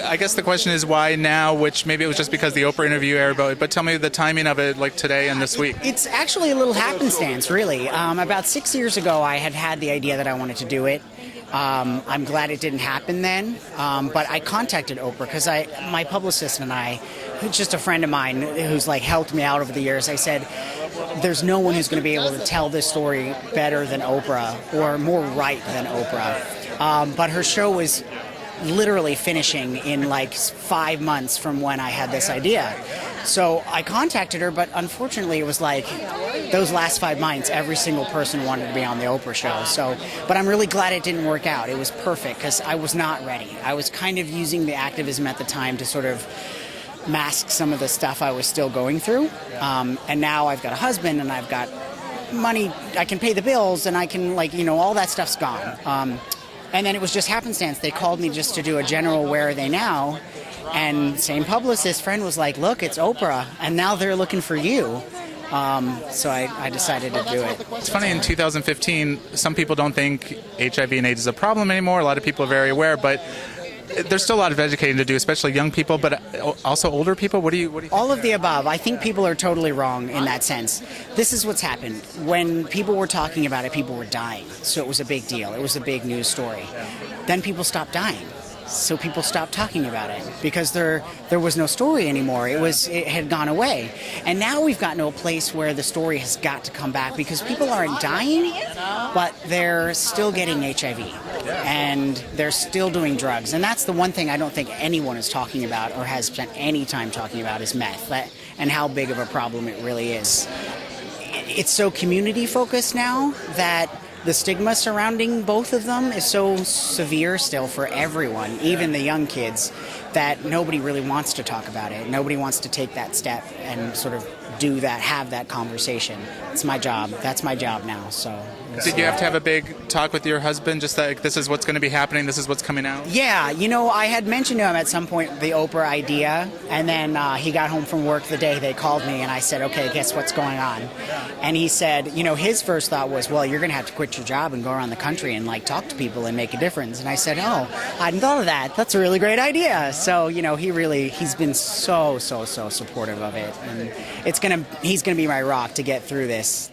I guess the question is why now, which maybe it was just because the Oprah interview aired, but tell me the timing of it, like today and this week. It's actually a little happenstance, really. About 6 years ago, I had the idea that I wanted to do it. I'm glad it didn't happen then, but I contacted Oprah because my publicist and I, who's just a friend of mine who's like helped me out over the years, I said, there's no one who's going to be able to tell this story better than Oprah or more right than Oprah. But her show was literally finishing in like 5 months from when I had this idea. So I contacted her, but unfortunately it was like those last 5 months, every single person wanted to be on the Oprah show. But I'm really glad it didn't work out. It was perfect because I was not ready. I was kind of using the activism at the time to sort of mask some of the stuff I was still going through. And now I've got a husband and I've got money, I can pay the bills and I can all that stuff's gone. And then it was just happenstance. They called me just to do a general where are they now? And same publicist friend was like, look, it's Oprah. And now they're looking for you. So I decided to do it. It's funny, in 2015, some people don't think HIV and AIDS is a problem anymore. A lot of people are very aware, but there's still a lot of educating to do, especially young people, but also older people. What do you think? All of the above. I think people are totally wrong in that sense. This is what's happened. When people were talking about it, people were dying. So it was a big deal. It was a big news story. Then people stopped dying. So people stopped talking about it because there was no story anymore. It had gone away. And now we've gotten to a place where the story has got to come back because people aren't dying, but they're still getting HIV. And they're still doing drugs. And that's the one thing I don't think anyone is talking about or has spent any time talking about is meth and how big of a problem it really is. It's so community focused now that the stigma surrounding both of them is so severe still for everyone, even the young kids, that nobody really wants to talk about it. Nobody wants to take that step and sort of do that, have that conversation. It's my job. That's my job now. So. Did you have to have a big talk with your husband, just like this is what's going to be happening, this is what's coming out? Yeah, I had mentioned to him at some point the Oprah idea, and then he got home from work the day they called me, and I said, okay, guess what's going on? And he said, his first thought was, well, you're going to have to quit your job and go around the country and talk to people and make a difference. And I said, oh, I hadn't thought of that. That's a really great idea. So, he's been so supportive of it, and he's going to be my rock to get through this